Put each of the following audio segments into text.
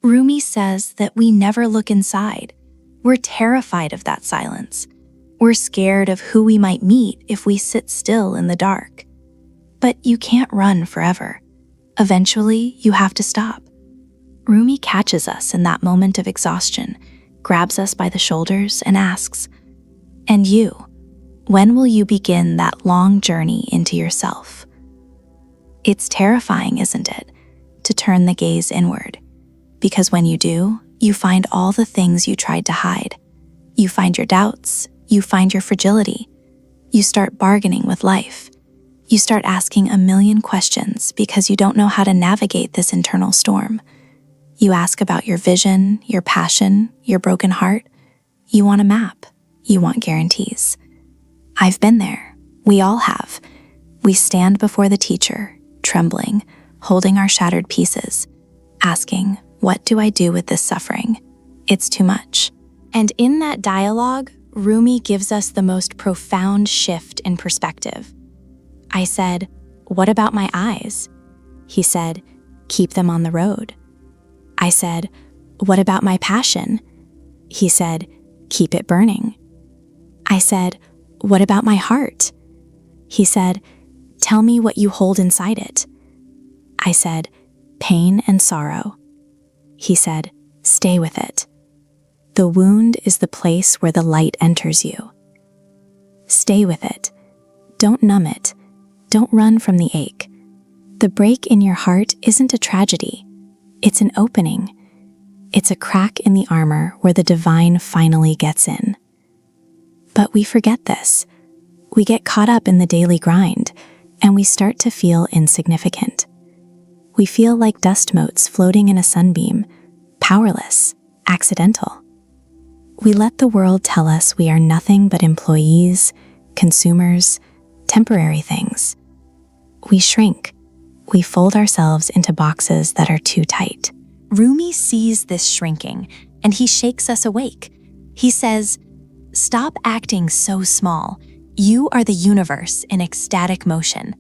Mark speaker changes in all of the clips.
Speaker 1: Rumi says that we never look inside. We're terrified of that silence. We're scared of who we might meet if we sit still in the dark. But you can't run forever. Eventually, you have to stop. Rumi catches us in that moment of exhaustion, grabs us by the shoulders, and asks, "And you, when will you begin that long journey into yourself?" It's terrifying, isn't it, to turn the gaze inward? Because when you do, you find all the things you tried to hide. You find your doubts, you find your fragility. You start bargaining with life. You start asking a million questions because you don't know how to navigate this internal storm. You ask about your vision, your passion, your broken heart. You want a map. You want guarantees. I've been there. We all have. We stand before the teacher, trembling, holding our shattered pieces, asking, "What do I do with this suffering? It's too much." And in that dialogue, Rumi gives us the most profound shift in perspective. I said, "What about my eyes?" He said, "Keep them on the road." I said, "What about my passion?" He said, "Keep it burning." I said, "What about my heart?" He said, "Tell me what you hold inside it." I said, "Pain and sorrow." He said, "Stay with it. The wound is the place where the light enters you. Stay with it. Don't numb it. Don't run from the ache. The break in your heart isn't a tragedy. It's an opening. It's a crack in the armor where the divine finally gets in." But we forget this. We get caught up in the daily grind, and we start to feel insignificant. We feel like dust motes floating in a sunbeam, powerless, accidental. We let the world tell us we are nothing but employees, consumers, temporary things. We shrink. We fold ourselves into boxes that are too tight. Rumi sees this shrinking, and he shakes us awake. He says, "Stop acting so small. You are the universe in ecstatic motion.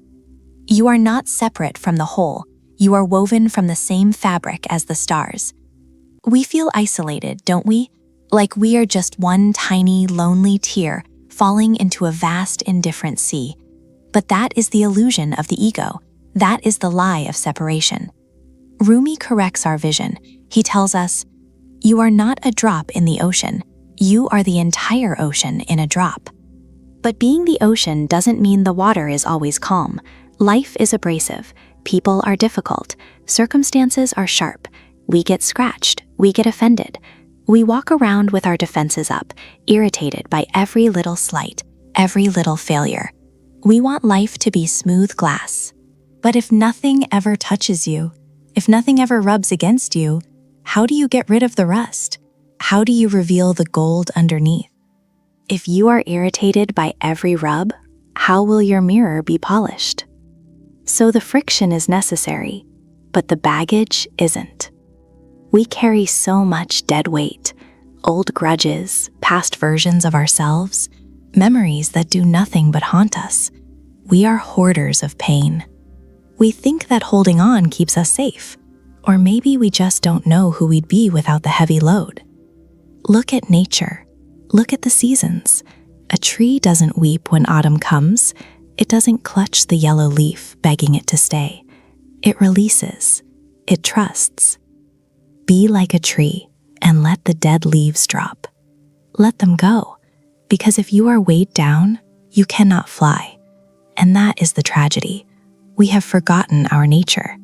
Speaker 1: You are not separate from the whole. You are woven from the same fabric as the stars." We feel isolated, don't we? Like we are just one tiny, lonely tear falling into a vast, indifferent sea. But that is the illusion of the ego. That is the lie of separation. Rumi corrects our vision. He tells us, "You are not a drop in the ocean. You are the entire ocean in a drop." But being the ocean doesn't mean the water is always calm. Life is abrasive. People are difficult. Circumstances are sharp. We get scratched. We get offended. We walk around with our defenses up, irritated by every little slight, every little failure. We want life to be smooth glass. But if nothing ever touches you, if nothing ever rubs against you, how do you get rid of the rust? How do you reveal the gold underneath? If you are irritated by every rub, how will your mirror be polished? So the friction is necessary, but the baggage isn't. We carry so much dead weight, old grudges, past versions of ourselves, memories that do nothing but haunt us. We are hoarders of pain. We think that holding on keeps us safe, or maybe we just don't know who we'd be without the heavy load. Look at nature. Look at the seasons. A tree doesn't weep when autumn comes. It doesn't clutch the yellow leaf, begging it to stay. It releases. It trusts. Be like a tree and let the dead leaves drop. Let them go, because if you are weighed down, you cannot fly. And that is the tragedy. We have forgotten our nature.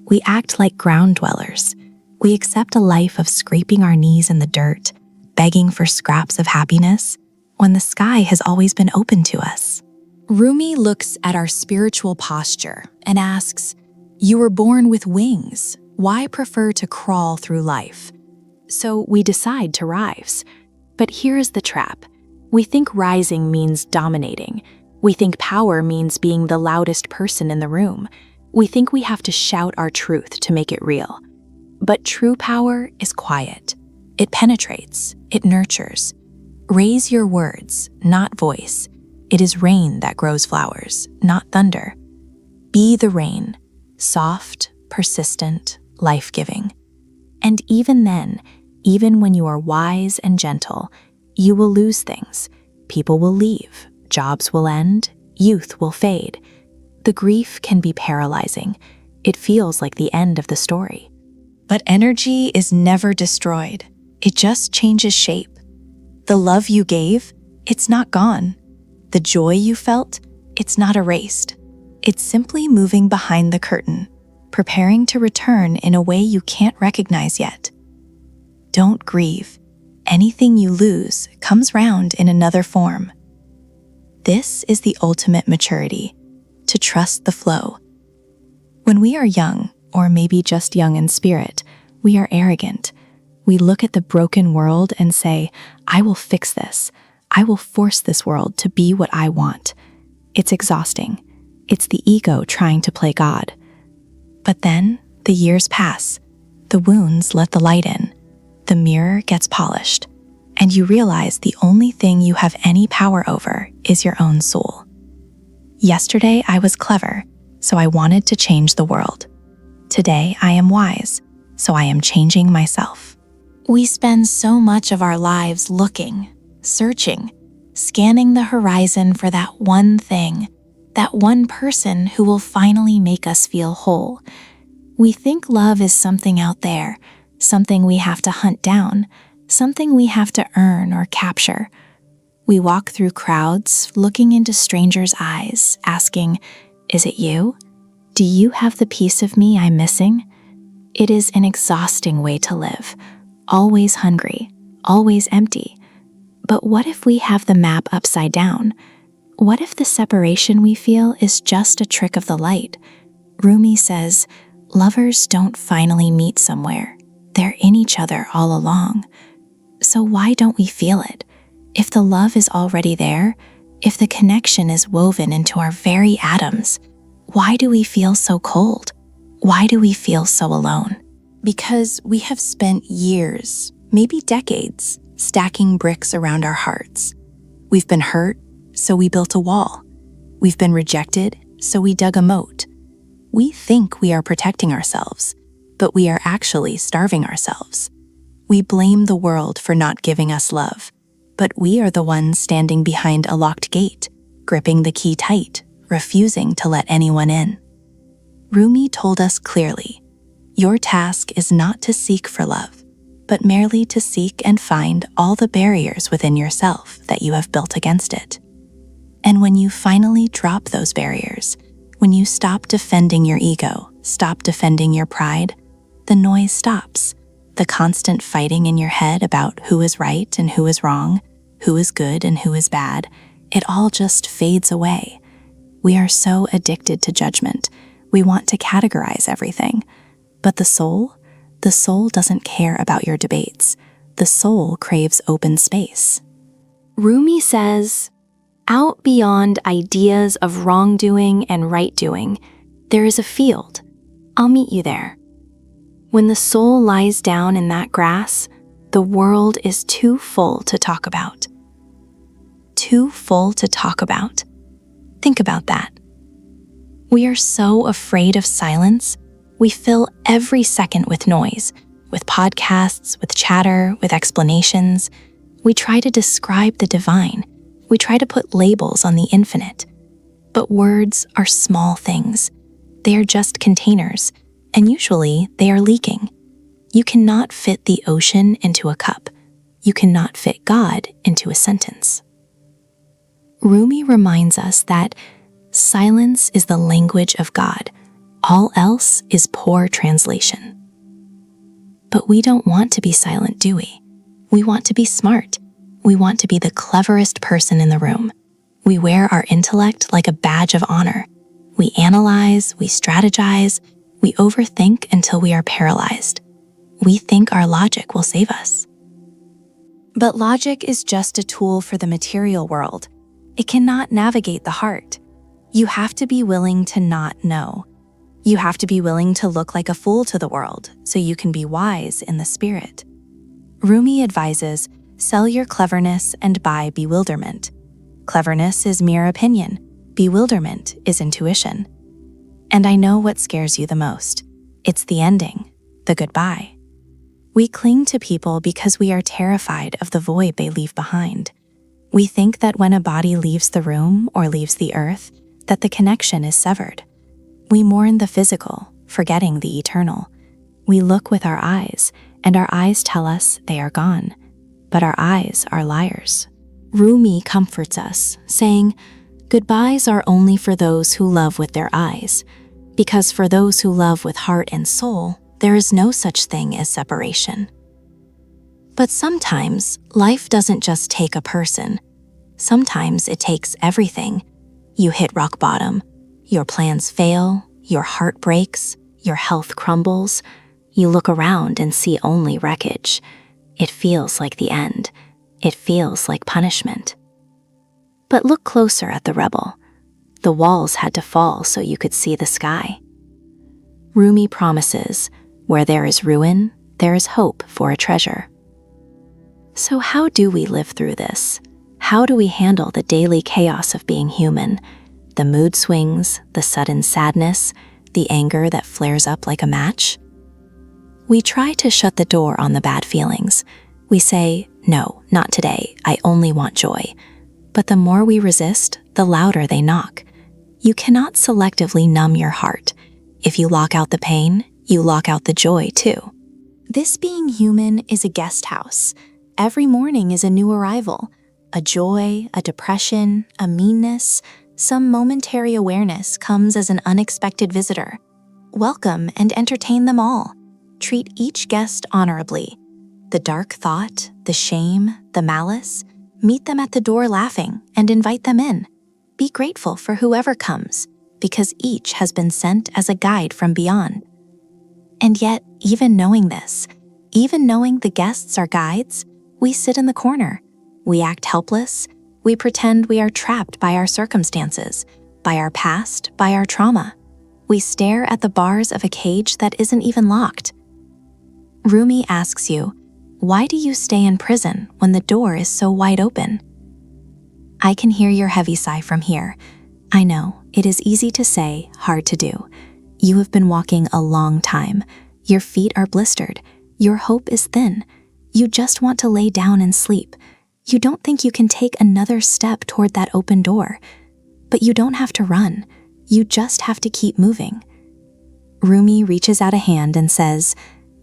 Speaker 1: We act like ground dwellers. We accept a life of scraping our knees in the dirt, begging for scraps of happiness, when the sky has always been open to us. Rumi looks at our spiritual posture and asks, "You were born with wings. Why prefer to crawl through life?" So we decide to rise. But here is the trap. We think rising means dominating. We think power means being the loudest person in the room. We think we have to shout our truth to make it real. But true power is quiet. It penetrates. It nurtures. Raise your words, not voice. It is rain that grows flowers, not thunder. Be the rain, soft, persistent, life-giving. And even then, even when you are wise and gentle, you will lose things. People will leave, jobs will end, youth will fade. The grief can be paralyzing. It feels like the end of the story. But energy is never destroyed. It just changes shape. The love you gave, it's not gone. The joy you felt, it's not erased. It's simply moving behind the curtain, preparing to return in a way you can't recognize yet. Don't grieve. Anything you lose comes round in another form. This is the ultimate maturity, to trust the flow. When we are young, or maybe just young in spirit, we are arrogant. We look at the broken world and say, I will fix this. I will force this world to be what I want. It's exhausting. It's the ego trying to play God. But then the years pass. The wounds let the light in. The mirror gets polished. And you realize the only thing you have any power over is your own soul. Yesterday I was clever, so I wanted to change the world. Today I am wise, so I am changing myself. We spend so much of our lives looking, searching, scanning the horizon for that one thing, that one person who will finally make us feel whole. We think love is something out there, something we have to hunt down, something we have to earn or capture. We walk through crowds, looking into strangers' eyes, asking, is it you? Do you have the piece of me I'm missing? It is an exhausting way to live, always hungry, always empty. But what if we have the map upside down? What if the separation we feel is just a trick of the light? Rumi says, lovers don't finally meet somewhere. They're in each other all along. So why don't we feel it? If the love is already there, if the connection is woven into our very atoms, why do we feel so cold? Why do we feel so alone? Because we have spent years, maybe decades, stacking bricks around our hearts. We've been hurt, so we built a wall. We've been rejected, so we dug a moat. We think we are protecting ourselves, but we are actually starving ourselves. We blame the world for not giving us love, but we are the ones standing behind a locked gate, gripping the key tight, refusing to let anyone in. Rumi told us clearly, your task is not to seek for love, but merely to seek and find all the barriers within yourself that you have built against it. And when you finally drop those barriers, when you stop defending your ego, stop defending your pride, the noise stops. The constant fighting in your head about who is right and who is wrong, who is good and who is bad, it all just fades away. We are so addicted to judgment. We want to categorize everything. But the soul doesn't care about your debates. The soul craves open space. Rumi says, out beyond ideas of wrongdoing and right-doing, there is a field. I'll meet you there. When the soul lies down in that grass, the world is too full to talk about. Too full to talk about. Think about that. We are so afraid of silence, we fill every second with noise, with podcasts, with chatter, with explanations. We try to describe the divine. We try to put labels on the infinite. But words are small things. They are just containers, and usually they are leaking. You cannot fit the ocean into a cup. You cannot fit God into a sentence. Rumi reminds us that silence is the language of God. All else is poor translation. But we don't want to be silent, do we? We want to be smart. We want to be the cleverest person in the room. We wear our intellect like a badge of honor. We analyze, we strategize, we overthink until we are paralyzed. We think our logic will save us. But logic is just a tool for the material world. It cannot navigate the heart. You have to be willing to not know. You have to be willing to look like a fool to the world so you can be wise in the spirit. Rumi advises, sell your cleverness and buy bewilderment. Cleverness is mere opinion. Bewilderment is intuition. And I know what scares you the most. It's the ending, the goodbye. We cling to people because we are terrified of the void they leave behind. We think that when a body leaves the room or leaves the earth, that the connection is severed. We mourn the physical, forgetting the eternal. We look with our eyes, and our eyes tell us they are gone. But our eyes are liars. Rumi comforts us, saying, "Goodbyes are only for those who love with their eyes, because for those who love with heart and soul, there is no such thing as separation." But sometimes, life doesn't just take a person. Sometimes it takes everything. You hit rock bottom. Your plans fail, your heart breaks, your health crumbles. You look around and see only wreckage. It feels like the end. It feels like punishment. But look closer at the rebel. The walls had to fall so you could see the sky. Rumi promises, where there is ruin, there is hope for a treasure. So how do we live through this? How do we handle the daily chaos of being human? The mood swings, the sudden sadness, the anger that flares up like a match? We try to shut the door on the bad feelings. We say, "No, not today, I only want joy." But the more we resist, the louder they knock. You cannot selectively numb your heart. If you lock out the pain, you lock out the joy too. This being human is a guest house. Every morning is a new arrival. A joy, a depression, a meanness, some momentary awareness comes as an unexpected visitor. Welcome and entertain them all. Treat each guest honorably. The dark thought, the shame, the malice, meet them at the door laughing and invite them in. Be grateful for whoever comes, because each has been sent as a guide from beyond. And yet, even knowing this, even knowing the guests are guides, we sit in the corner. We act helpless. We pretend we are trapped by our circumstances, by our past, by our trauma. We stare at the bars of a cage that isn't even locked. Rumi asks you, why do you stay in prison when the door is so wide open? I can hear your heavy sigh from here. I know, it is easy to say, hard to do. You have been walking a long time. Your feet are blistered. Your hope is thin. You just want to lay down and sleep. You don't think you can take another step toward that open door. But you don't have to run. You just have to keep moving. Rumi reaches out a hand and says,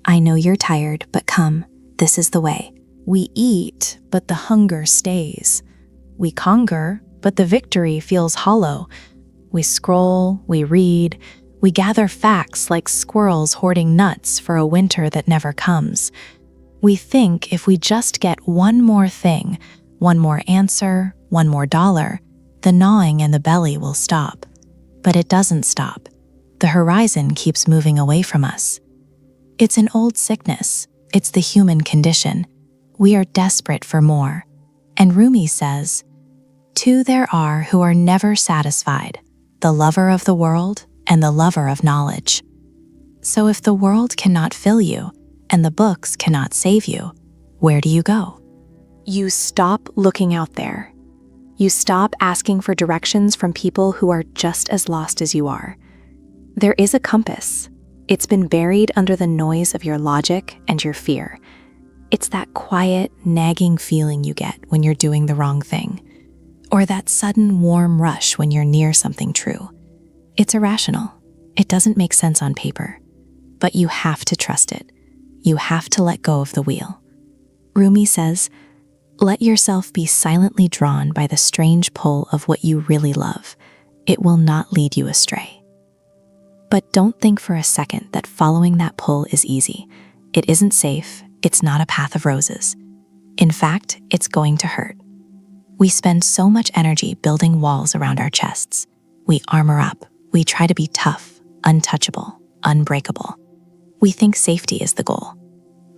Speaker 1: I know you're tired, but come, this is the way. We eat, but the hunger stays. We conquer, but the victory feels hollow. We scroll, we read, we gather facts like squirrels hoarding nuts for a winter that never comes. We think if we just get one more thing, one more answer, one more dollar, the gnawing in the belly will stop. But it doesn't stop. The horizon keeps moving away from us. It's an old sickness. It's the human condition. We are desperate for more. And Rumi says, two there are who are never satisfied, the lover of the world and the lover of knowledge. So if the world cannot fill you and the books cannot save you, where do you go? You stop looking out there. You stop asking for directions from people who are just as lost as you are. There is a compass. It's been buried under the noise of your logic and your fear. It's that quiet, nagging feeling you get when you're doing the wrong thing, or that sudden warm rush when you're near something true. It's irrational. It doesn't make sense on paper, but you have to trust it. You have to let go of the wheel. Rumi says, let yourself be silently drawn by the strange pull of what you really love. It will not lead you astray. But don't think for a second that following that pull is easy. It isn't safe. It's not a path of roses. In fact, it's going to hurt. We spend so much energy building walls around our chests. We armor up. We try to be tough, untouchable, unbreakable. We think safety is the goal.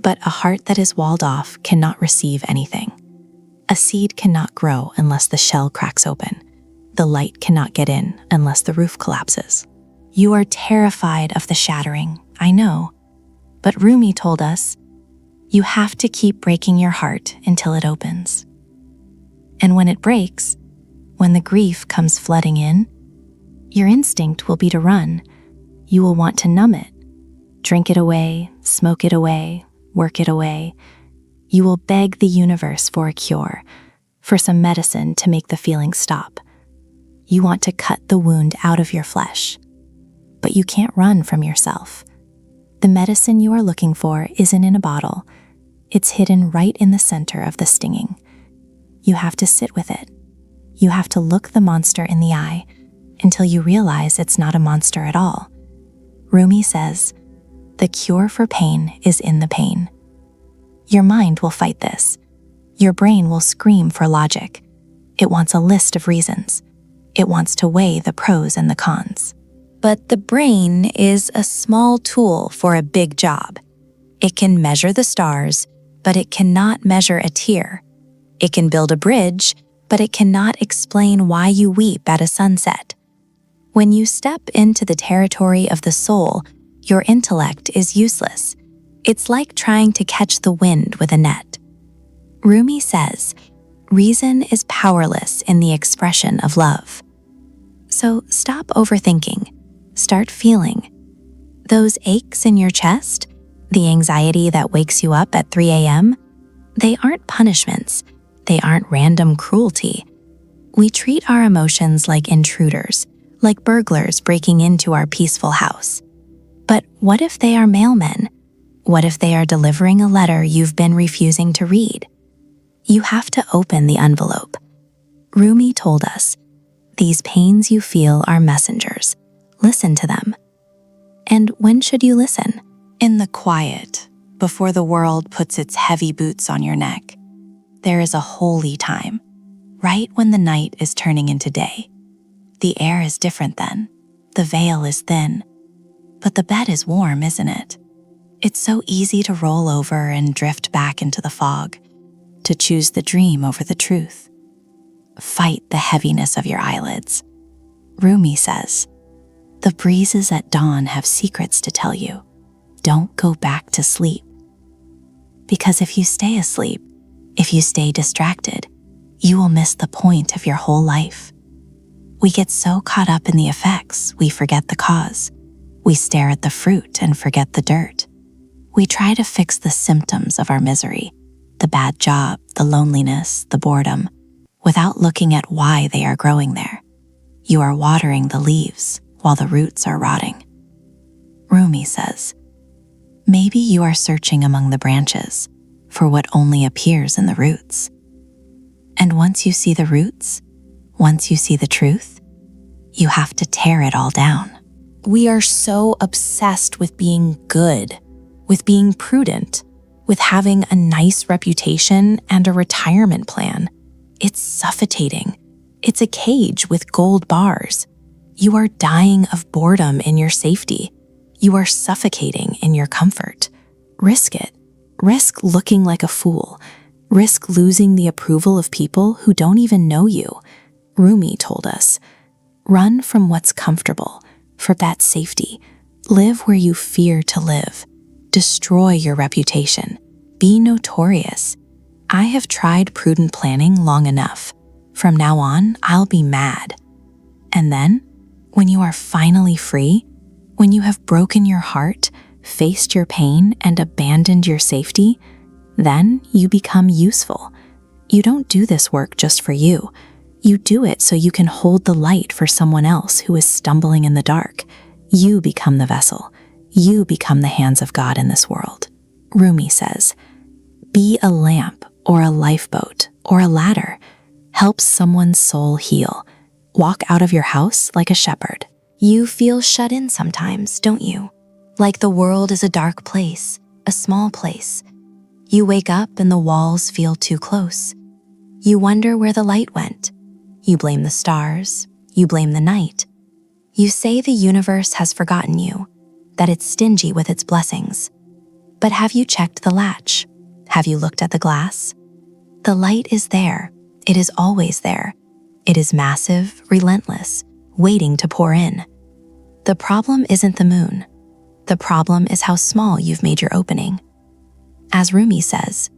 Speaker 1: But a heart that is walled off cannot receive anything. A seed cannot grow unless the shell cracks open. The light cannot get in unless the roof collapses. You are terrified of the shattering, I know. But Rumi told us, you have to keep breaking your heart until it opens. And when it breaks, when the grief comes flooding in, your instinct will be to run. You will want to numb it, drink it away, smoke it away, work it away. You will beg the universe for a cure, for some medicine to make the feeling stop. You want to cut the wound out of your flesh, but you can't run from yourself. The medicine you are looking for isn't in a bottle. It's hidden right in the center of the stinging. You have to sit with it. You have to look the monster in the eye until you realize it's not a monster at all. Rumi says, "The cure for pain is in the pain." Your mind will fight this. Your brain will scream for logic. It wants a list of reasons. It wants to weigh the pros and the cons. But the brain is a small tool for a big job. It can measure the stars, but it cannot measure a tear. It can build a bridge, but it cannot explain why you weep at a sunset. When you step into the territory of the soul, your intellect is useless. It's like trying to catch the wind with a net. Rumi says, reason is powerless in the expression of love. So stop overthinking. Start feeling. Those aches in your chest, the anxiety that wakes you up at 3 a.m., they aren't punishments. They aren't random cruelty. We treat our emotions like intruders, like burglars breaking into our peaceful house. But what if they are mailmen? What if they are delivering a letter you've been refusing to read? You have to open the envelope. Rumi told us, these pains you feel are messengers. Listen to them. And when should you listen? In the quiet, before the world puts its heavy boots on your neck. There is a holy time, right when the night is turning into day. The air is different then. The veil is thin. But the bed is warm, isn't it? It's so easy to roll over and drift back into the fog, to choose the dream over the truth. Fight the heaviness of your eyelids. Rumi says, the breezes at dawn have secrets to tell you. Don't go back to sleep. Because if you stay asleep, if you stay distracted, you will miss the point of your whole life. We get so caught up in the effects, we forget the cause. We stare at the fruit and forget the dirt. We try to fix the symptoms of our misery, the bad job, the loneliness, the boredom, without looking at why they are growing there. You are watering the leaves while the roots are rotting. Rumi says, maybe you are searching among the branches for what only appears in the roots. And once you see the roots, once you see the truth, you have to tear it all down. We are so obsessed with being good, with being prudent, with having a nice reputation and a retirement plan. It's suffocating. It's a cage with gold bars. You are dying of boredom in your safety. You are suffocating in your comfort. Risk it. Risk looking like a fool. Risk losing the approval of people who don't even know you. Rumi told us, run from what's comfortable, for that safety. Live where you fear to live. Destroy your reputation. Be notorious. I have tried prudent planning long enough. From now on, I'll be mad. And then, when you are finally free, when you have broken your heart, faced your pain, and abandoned your safety, then you become useful. You don't do this work just for you. You do it so you can hold the light for someone else who is stumbling in the dark. You become the vessel. You become the hands of God in this world. Rumi says, be a lamp or a lifeboat or a ladder. Help someone's soul heal. Walk out of your house like a shepherd. You feel shut in sometimes, don't you? Like the world is a dark place, a small place. You wake up and the walls feel too close. You wonder where the light went. You blame the stars. You blame the night. You say the universe has forgotten you, that it's stingy with its blessings. But have you checked the latch? Have you looked at the glass? The light is there. It is always there. It is massive, relentless, waiting to pour in. The problem isn't the moon. The problem is how small you've made your opening. As Rumi says,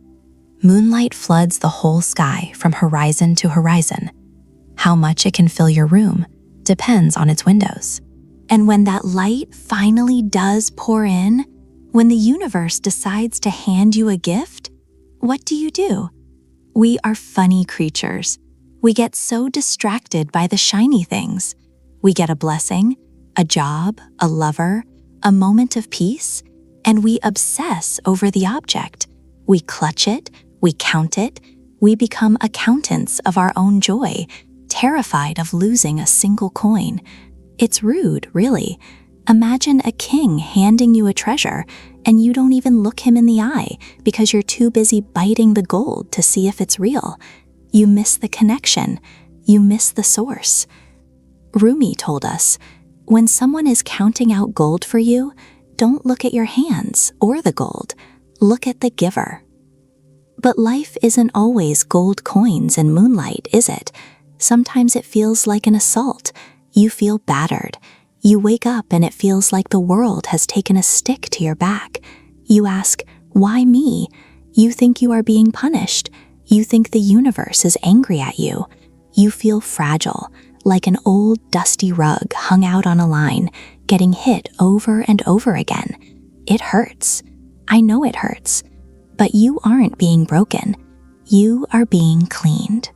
Speaker 1: moonlight floods the whole sky from horizon to horizon. How much it can fill your room depends on its windows. And when that light finally does pour in, When the universe decides to hand you a gift, what do? We are funny creatures. We get so distracted by the shiny things. We get a blessing, a job, a lover, a moment of peace, and we obsess over the object. We clutch it, we count it, we become accountants of our own joy, terrified of losing a single coin. It's rude, really. Imagine a king handing you a treasure, and you don't even look him in the eye because you're too busy biting the gold to see if it's real. You miss the connection. You miss the source. Rumi told us, when someone is counting out gold for you, don't look at your hands or the gold. Look at the giver. But life isn't always gold coins and moonlight, is it? Sometimes it feels like an assault. You feel battered. You wake up and it feels like the world has taken a stick to your back. You ask, why me? You think you are being punished. You think the universe is angry at you. You feel fragile, like an old dusty rug hung out on a line, getting hit over and over again. It hurts. I know it hurts. But you aren't being broken. You are being cleaned.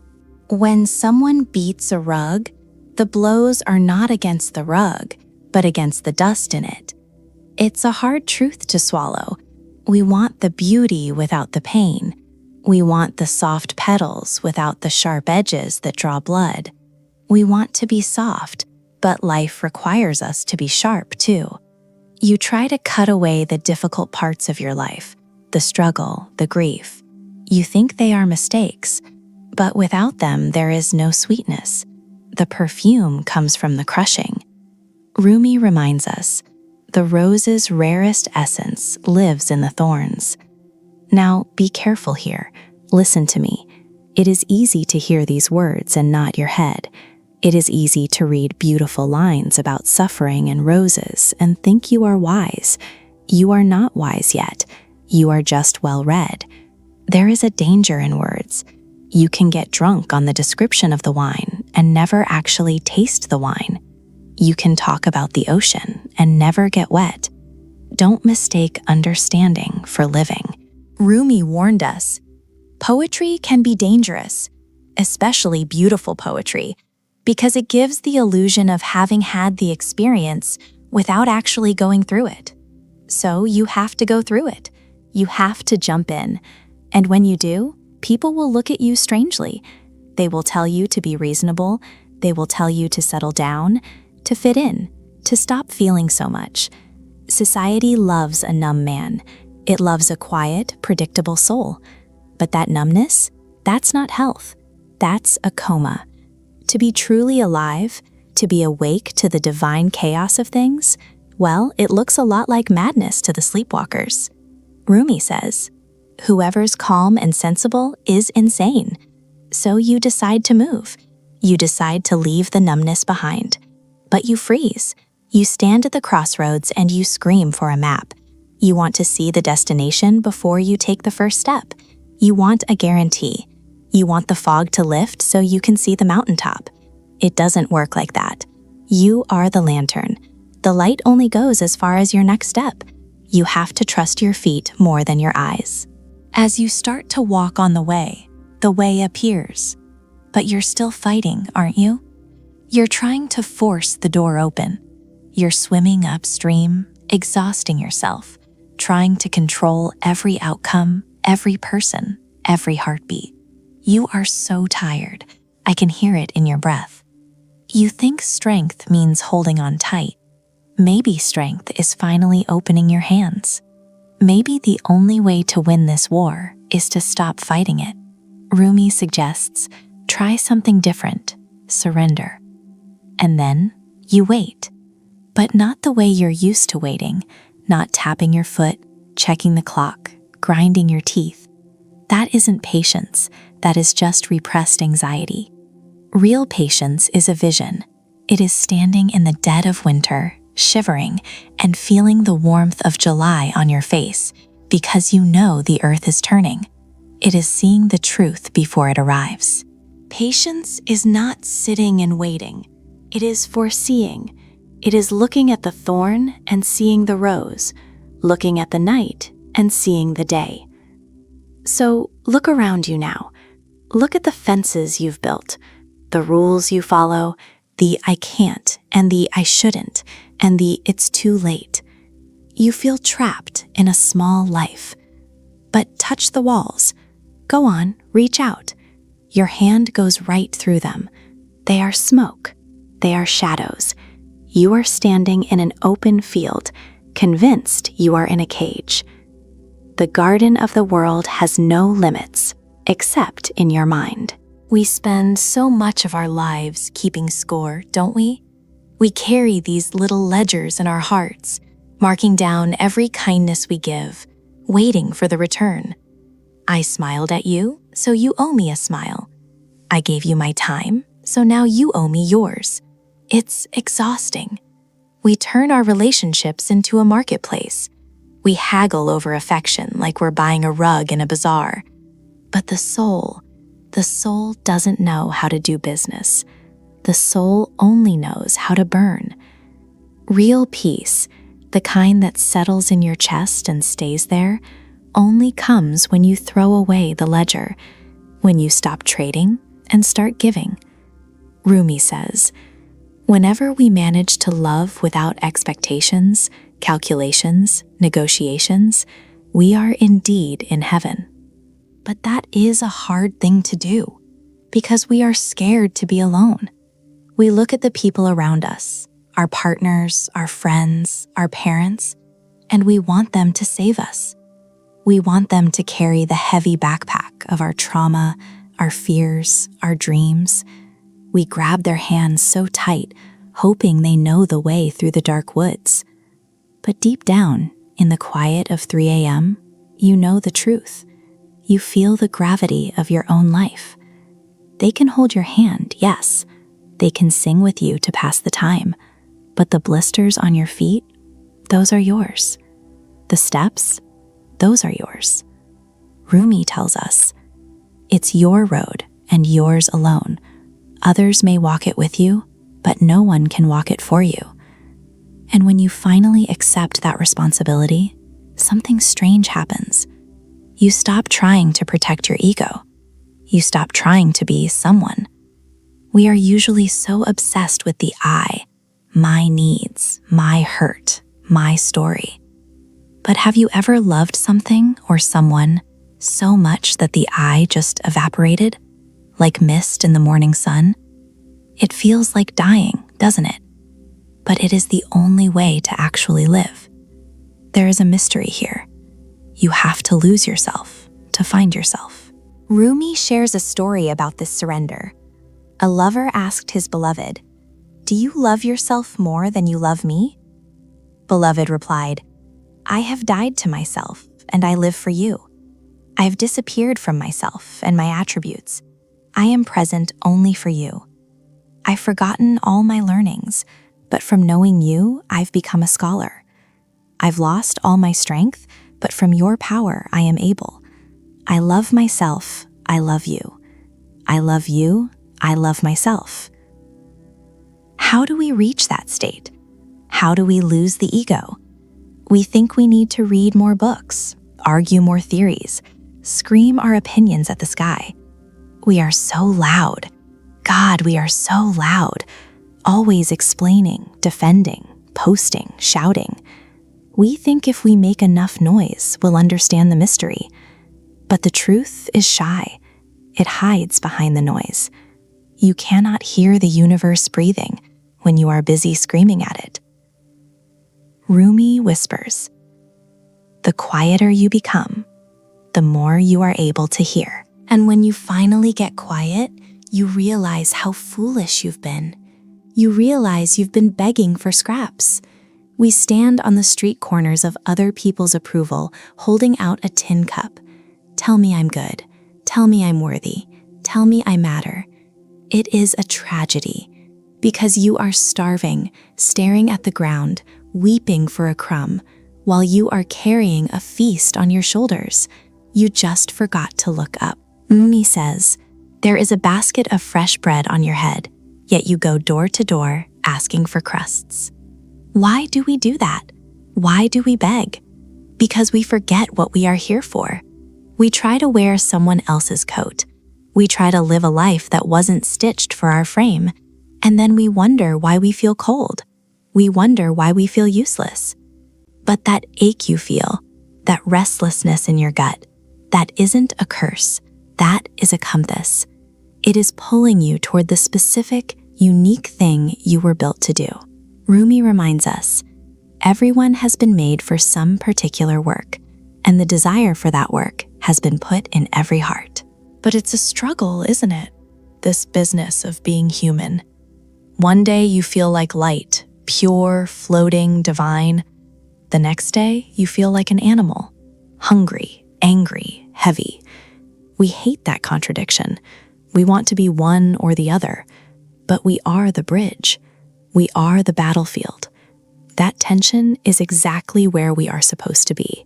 Speaker 1: When someone beats a rug, the blows are not against the rug, but against the dust in it. It's a hard truth to swallow. We want the beauty without the pain. We want the soft petals without the sharp edges that draw blood. We want to be soft, but life requires us to be sharp too. You try to cut away the difficult parts of your life, the struggle, the grief. You think they are mistakes, but without them there is no sweetness. The perfume comes from the crushing. Rumi reminds us, the rose's rarest essence lives in the thorns. Now, be careful here. Listen to me. It is easy to hear these words and nod your head. It is easy to read beautiful lines about suffering and roses and think you are wise. You are not wise yet. You are just well read. There is a danger in words. You can get drunk on the description of the wine and never actually taste the wine. You can talk about the ocean and never get wet. Don't mistake understanding for living. Rumi warned us, poetry can be dangerous, especially beautiful poetry, because it gives the illusion of having had the experience without actually going through it. So you have to go through it. You have to jump in. And when you do, people will look at you strangely. They will tell you to be reasonable. They will tell you to settle down, to fit in, to stop feeling so much. Society loves a numb man. It loves a quiet, predictable soul. But that numbness, that's not health. That's a coma. To be truly alive, to be awake to the divine chaos of things, well, it looks a lot like madness to the sleepwalkers. Rumi says, whoever's calm and sensible is insane. So you decide to move. You decide to leave the numbness behind. But you freeze. You stand at the crossroads and you scream for a map. You want to see the destination before you take the first step. You want a guarantee. You want the fog to lift so you can see the mountaintop. It doesn't work like that. You are the lantern. The light only goes as far as your next step. You have to trust your feet more than your eyes. As you start to walk on the way appears. But you're still fighting, aren't you? You're trying to force the door open. You're swimming upstream, exhausting yourself, trying to control every outcome, every person, every heartbeat. You are so tired. I can hear it in your breath. You think strength means holding on tight. Maybe strength is finally opening your hands. Maybe the only way to win this war is to stop fighting it. Rumi suggests, try something different, surrender. And then you wait. But not the way you're used to waiting, not tapping your foot, checking the clock, grinding your teeth. That isn't patience, that is just repressed anxiety. Real patience is a vision. It is standing in the dead of winter, shivering, and feeling the warmth of July on your face because you know the earth is turning. It is seeing the truth before it arrives. Patience is not sitting and waiting. It is foreseeing. It is looking at the thorn and seeing the rose,
Speaker 2: looking at the night and seeing the day. So look around you now. Look at the fences you've built, the rules you follow, the I can't and the I shouldn't and the it's too late. You feel trapped in a small life. But touch the walls. Go on, reach out. Your hand goes right through them. They are smoke. They are shadows. You are standing in an open field, convinced you are in a cage. The garden of the world has no limits, except in your mind.
Speaker 1: We spend so much of our lives keeping score, don't we? We carry these little ledgers in our hearts, marking down every kindness we give, waiting for the return. I smiled at you, so you owe me a smile. I gave you my time, so now you owe me yours. It's exhausting. We turn our relationships into a marketplace. We haggle over affection like we're buying a rug in a bazaar. But the soul doesn't know how to do business. The soul only knows how to burn. Real peace, the kind that settles in your chest and stays there, only comes when you throw away the ledger, when you stop trading and start giving. Rumi says, "Whenever we manage to love without expectations, calculations, negotiations, we are indeed in heaven." But that is a hard thing to do, because we are scared to be alone. We look at the people around us, our partners, our friends, our parents, and we want them to save us. We want them to carry the heavy backpack of our trauma, our fears, our dreams. We grab their hands so tight, hoping they know the way through the dark woods. But deep down, in the quiet of 3 a.m., you know the truth. You feel the gravity of your own life. They can hold your hand, yes. They can sing with you to pass the time. But the blisters on your feet, those are yours. The steps, those are yours. Rumi tells us, it's your road and yours alone. Others may walk it with you, but no one can walk it for you. And when you finally accept that responsibility, something strange happens. You stop trying to protect your ego. You stop trying to be someone. We are usually so obsessed with the I, my needs, my hurt, my story. But have you ever loved something or someone so much that the I just evaporated, like mist in the morning sun? It feels like dying, doesn't it? But it is the only way to actually live. There is a mystery here. You have to lose yourself to find yourself. Rumi shares a story about this surrender. A lover asked his beloved, "Do you love yourself more than you love me?" Beloved replied, "I have died to myself, and I live for you. I have disappeared from myself and my attributes. I am present only for you. I've forgotten all my learnings, but from knowing you, I've become a scholar. I've lost all my strength, but from your power, I am able. I love myself, I love you. I love you, I love myself." How do we reach that state? How do we lose the ego? We think we need to read more books, argue more theories, scream our opinions at the sky. We are so loud. God, we are so loud, always explaining, defending, posting, shouting. We think if we make enough noise, we'll understand the mystery. But the truth is shy. It hides behind the noise. You cannot hear the universe breathing when you are busy screaming at it. Rumi whispers, "The quieter you become, the more you are able to hear." And when you finally get quiet, you realize how foolish you've been. You realize you've been begging for scraps. We stand on the street corners of other people's approval, holding out a tin cup. Tell me I'm good. Tell me I'm worthy. Tell me I matter. It is a tragedy, because you are starving, staring at the ground, weeping for a crumb, while you are carrying a feast on your shoulders. You just forgot to look up. Rumi says, there is a basket of fresh bread on your head, yet you go door to door asking for crusts. Why do we do that? Why do we beg? Because we forget what we are here for. We try to wear someone else's coat. We try to live a life that wasn't stitched for our frame, and then we wonder why we feel cold. We wonder why we feel useless. But that ache you feel, that restlessness in your gut, that isn't a curse. That is a compass. It is pulling you toward the specific, unique thing you were built to do. Rumi reminds us, everyone has been made for some particular work, and the desire for that work has been put in every heart. But it's a struggle, isn't it? This business of being human. One day you feel like light, pure, floating, divine. The next day you feel like an animal, hungry, angry, heavy. We hate that contradiction. We want to be one or the other, but we are the bridge. We are the battlefield. That tension is exactly where we are supposed to be.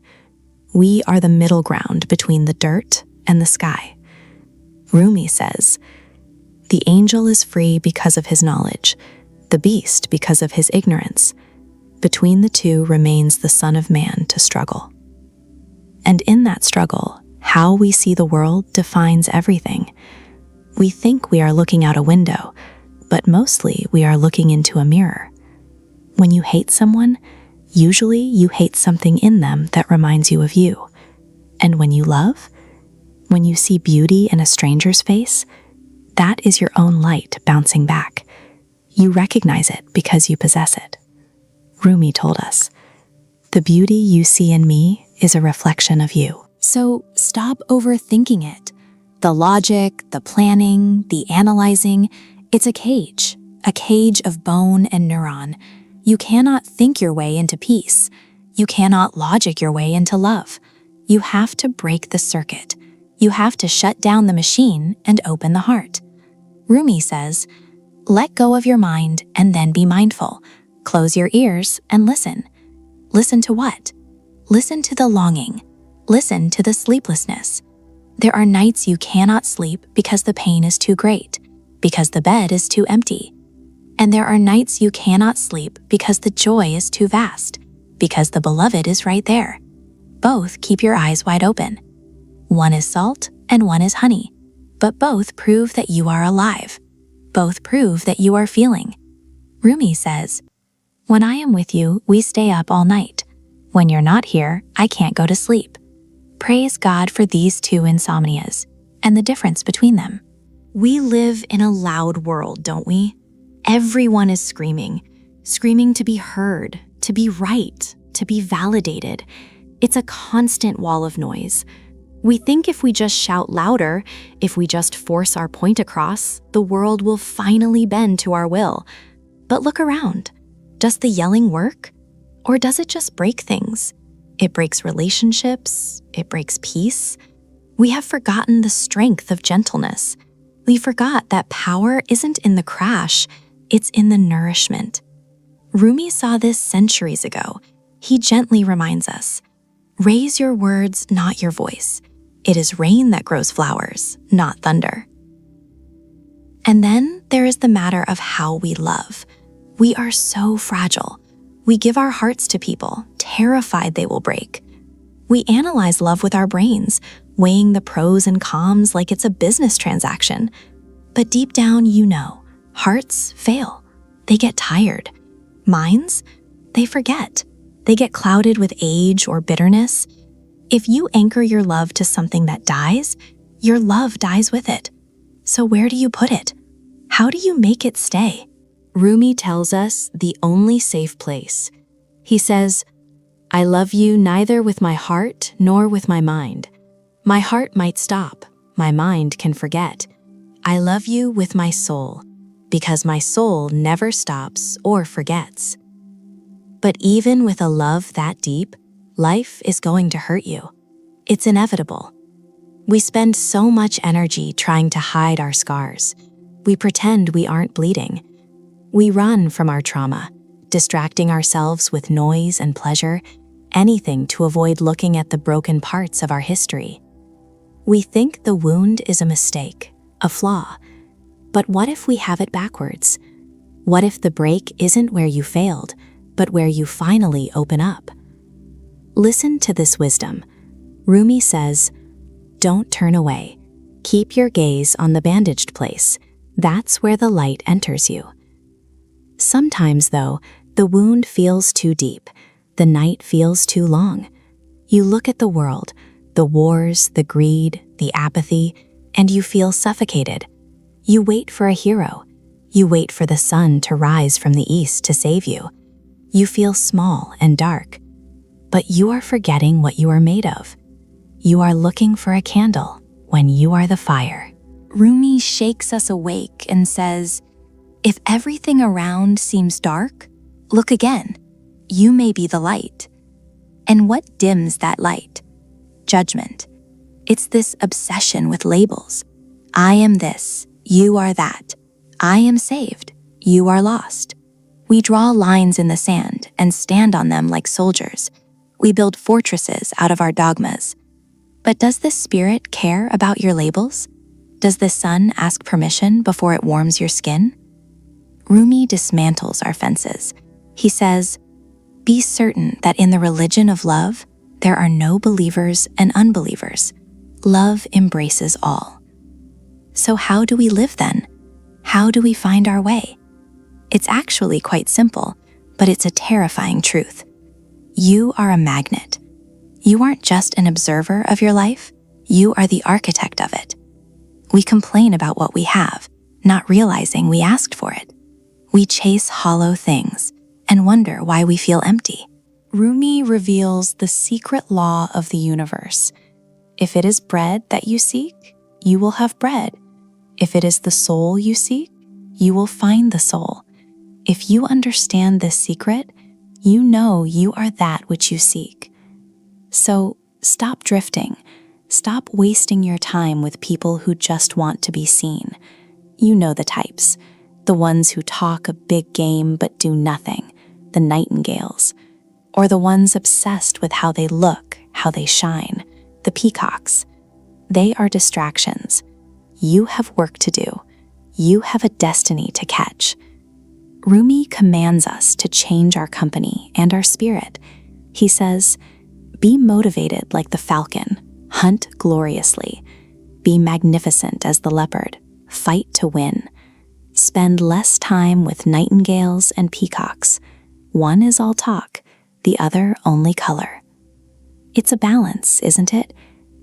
Speaker 1: We are the middle ground between the dirt and the sky. Rumi says, "The angel is free because of his knowledge, the beast because of his ignorance. Between the two remains the Son of Man to struggle." And in that struggle, how we see the world defines everything. We think we are looking out a window, but mostly we are looking into a mirror. When you hate someone, usually you hate something in them that reminds you of you. And when you love, when you see beauty in a stranger's face, that is your own light bouncing back. You recognize it because you possess it. Rumi told us, "The beauty you see in me is a reflection of you." So stop overthinking it. The logic, the planning, the analyzing, it's a cage of bone and neuron. You cannot think your way into peace. You cannot logic your way into love. You have to break the circuit. You have to shut down the machine and open the heart. Rumi says, let go of your mind and then be mindful. Close your ears and listen. Listen to what? Listen to the longing. Listen to the sleeplessness. There are nights you cannot sleep because the pain is too great, because the bed is too empty. And there are nights you cannot sleep because the joy is too vast, because the beloved is right there. Both keep your eyes wide open. One is salt and one is honey, but both prove that you are alive. Both prove that you are feeling. Rumi says, when I am with you, we stay up all night. When you're not here, I can't go to sleep. Praise God for these two insomnias and the difference between them. We live in a loud world, don't we? Everyone is screaming to be heard, to be right, to be validated. It's a constant wall of noise. We think if we just shout louder, if we just force our point across, the world will finally bend to our will. But look around. Does the yelling work? Or does it just break things? It breaks relationships. It breaks peace. We have forgotten the strength of gentleness. We forgot that power isn't in the crash, it's in the nourishment. Rumi saw this centuries ago. He gently reminds us, raise your words, not your voice. It is rain that grows flowers, not thunder. And then there is the matter of how we love. We are so fragile. We give our hearts to people, terrified they will break. We analyze love with our brains, weighing the pros and cons like it's a business transaction. But deep down, you know, hearts fail. They get tired. Minds, they forget. They get clouded with age or bitterness. If you anchor your love to something that dies, your love dies with it. So where do you put it? How do you make it stay? Rumi tells us the only safe place. He says, I love you neither with my heart nor with my mind. My heart might stop. My mind can forget. I love you with my soul, because my soul never stops or forgets. But even with a love that deep, life is going to hurt you. It's inevitable. We spend so much energy trying to hide our scars. We pretend we aren't bleeding. We run from our trauma, distracting ourselves with noise and pleasure, anything to avoid looking at the broken parts of our history. We think the wound is a mistake, a flaw. But what if we have it backwards? What if the break isn't where you failed, but where you finally open up?
Speaker 2: Listen to this wisdom. Rumi says, "Don't turn away. Keep your gaze on the bandaged place. That's where the light enters you." Sometimes, though, the wound feels too deep. The night feels too long. You look at the world, the wars, the greed, the apathy, and you feel suffocated. You wait for a hero. You wait for the sun to rise from the east to save you. You feel small and dark. But you are forgetting what you are made of. You are looking for a candle when you are the fire.
Speaker 1: Rumi shakes us awake and says, if everything around seems dark, look again. You may be the light. And what dims that light? Judgment. It's this obsession with labels. I am this, you are that. I am saved, you are lost. We draw lines in the sand and stand on them like soldiers. We build fortresses out of our dogmas. But does the spirit care about your labels? Does the sun ask permission before it warms your skin? Rumi dismantles our fences. He says, be certain that in the religion of love, there are no believers and unbelievers. Love embraces all. So how do we live then? How do we find our way? It's actually quite simple, but it's a terrifying truth. You are a magnet. You aren't just an observer of your life, you are the architect of it. We complain about what we have, not realizing we asked for it. We chase hollow things and wonder why we feel empty. Rumi reveals the secret law of the universe. If it is bread that you seek, you will have bread. If it is the soul you seek, you will find the soul. If you understand this secret, you know you are that which you seek. So stop drifting. Stop wasting your time with people who just want to be seen. You know the types. The ones who talk a big game but do nothing. The nightingales. Or the ones obsessed with how they look, how they shine. The peacocks. They are distractions. You have work to do. You have a destiny to catch. Rumi commands us to change our company and our spirit. He says, be motivated like the falcon, hunt gloriously. Be magnificent as the leopard, fight to win. Spend less time with nightingales and peacocks. One is all talk, the other only color. It's a balance, isn't it?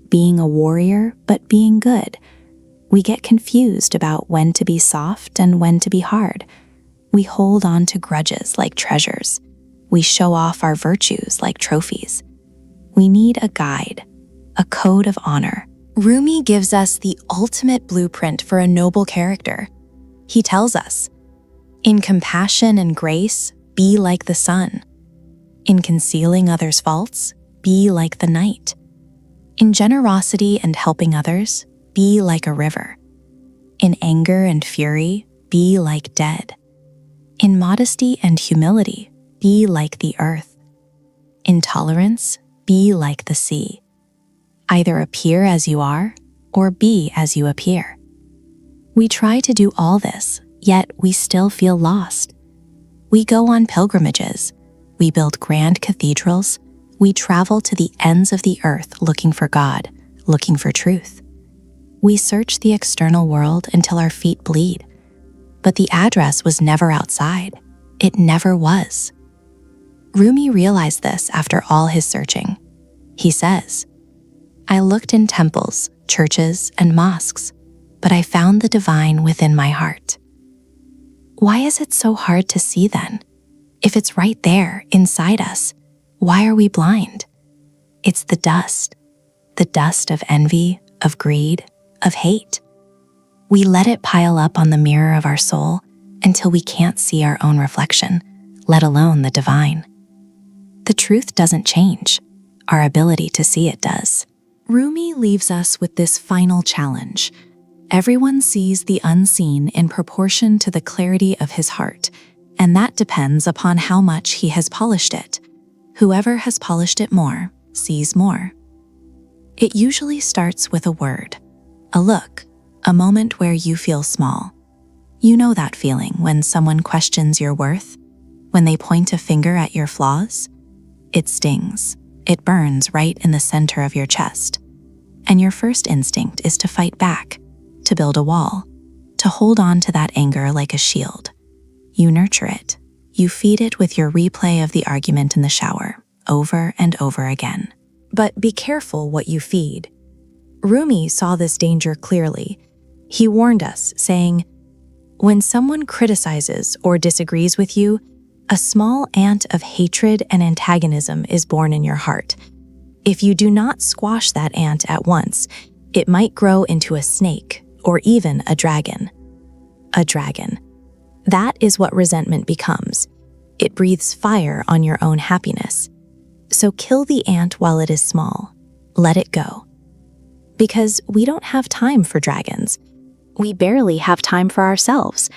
Speaker 1: Being a warrior, but being good. We get confused about when to be soft and when to be hard. We hold on to grudges like treasures. We show off our virtues like trophies. We need a guide, a code of honor. Rumi gives us the ultimate blueprint for a noble character. He tells us, in compassion and grace, be like the sun. In concealing others' faults, be like the night. In generosity and helping others, be like a river. In anger and fury, be like dead. In modesty and humility, be like the earth. In tolerance, be like the sea. Either appear as you are, or be as you appear. We try to do all this, yet we still feel lost. We go on pilgrimages. We build grand cathedrals. We travel to the ends of the earth looking for God, looking for truth. We search the external world until our feet bleed. But the address was never outside. It never was. Rumi realized this after all his searching. He says, I looked in temples, churches, and mosques, but I found the divine within my heart. Why is it so hard to see then? If it's right there, inside us, why are we blind? It's the dust of envy, of greed, of hate. We let it pile up on the mirror of our soul until we can't see our own reflection, let alone the divine. The truth doesn't change. Our ability to see it does. Rumi leaves us with this final challenge. Everyone sees the unseen in proportion to the clarity of his heart, and that depends upon how much he has polished it. Whoever has polished it more sees more. It usually starts with a word, a look, a moment where you feel small. You know that feeling when someone questions your worth, when they point a finger at your flaws? It stings, It burns right in the center of your chest. And your first instinct is to fight back, to build a wall, to hold on to that anger like a shield. You nurture it. You feed it with your replay of the argument in the shower, over and over again. But be careful what you feed. Rumi saw this danger clearly. He warned us, saying, "When someone criticizes or disagrees with you, a small ant of hatred and antagonism is born in your heart. If you do not squash that ant at once, it might grow into a snake or even a dragon." A dragon. That is what resentment becomes. It breathes fire on your own happiness. So kill the ant while it is small. Let it go. Because we don't have time for dragons. We barely have time for ourselves.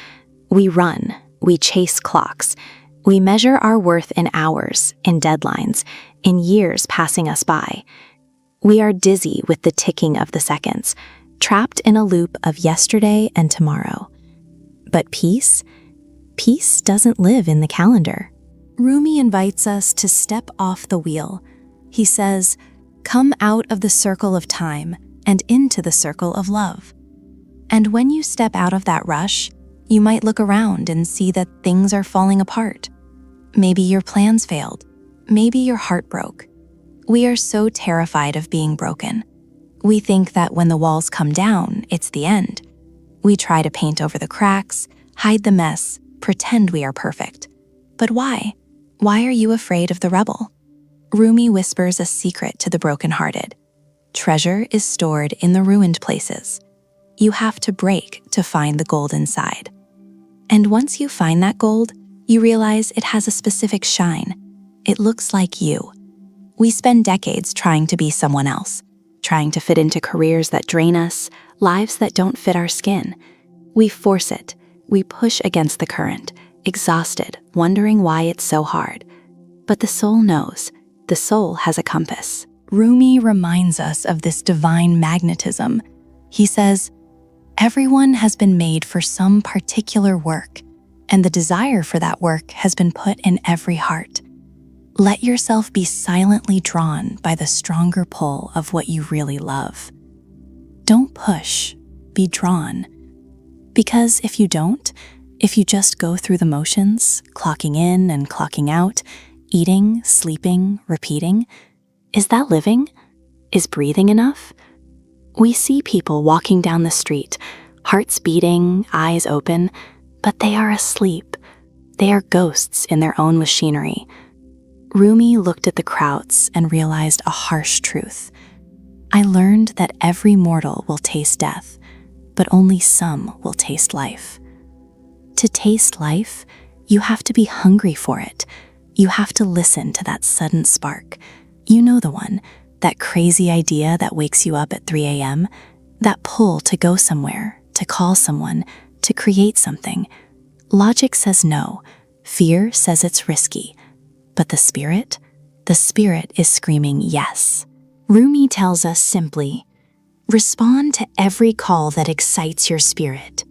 Speaker 1: We run, we chase clocks. We measure our worth in hours, in deadlines, in years passing us by. We are dizzy with the ticking of the seconds, trapped in a loop of yesterday and tomorrow. But peace doesn't live in the calendar. Rumi invites us to step off the wheel. He says, "Come out of the circle of time and into the circle of love." And when you step out of that rush, you might look around and see that things are falling apart. Maybe your plans failed. Maybe your heart broke. We are so terrified of being broken. We think that when the walls come down, it's the end. We try to paint over the cracks, hide the mess, pretend we are perfect. But why? Why are you afraid of the rubble? Rumi whispers a secret to the brokenhearted. Treasure is stored in the ruined places. You have to break to find the gold inside. And once you find that gold, you realize it has a specific shine. It looks like you. We spend decades trying to be someone else, trying to fit into careers that drain us, lives that don't fit our skin. We force it. We push against the current, exhausted, wondering why it's so hard. But the soul knows. The soul has a compass. Rumi reminds us of this divine magnetism. He says, "Everyone has been made for some particular work, and the desire for that work has been put in every heart. Let yourself be silently drawn by the stronger pull of what you really love. Don't push, be drawn. Because if you don't, if you just go through the motions, clocking in and clocking out, eating, sleeping, repeating, is that living? Is breathing enough? We see people walking down the street, hearts beating, eyes open, but they are asleep. They are ghosts in their own machinery. Rumi looked at the crowds and realized a harsh truth. I learned that every mortal will taste death, but only some will taste life. To taste life, you have to be hungry for it. You have to listen to that sudden spark. You know the one, that crazy idea that wakes you up at 3 a.m., that pull to go somewhere, to call someone, to create something. Logic says no. Fear says it's risky. But the spirit is screaming yes. Rumi tells us simply, respond to every call that excites your spirit.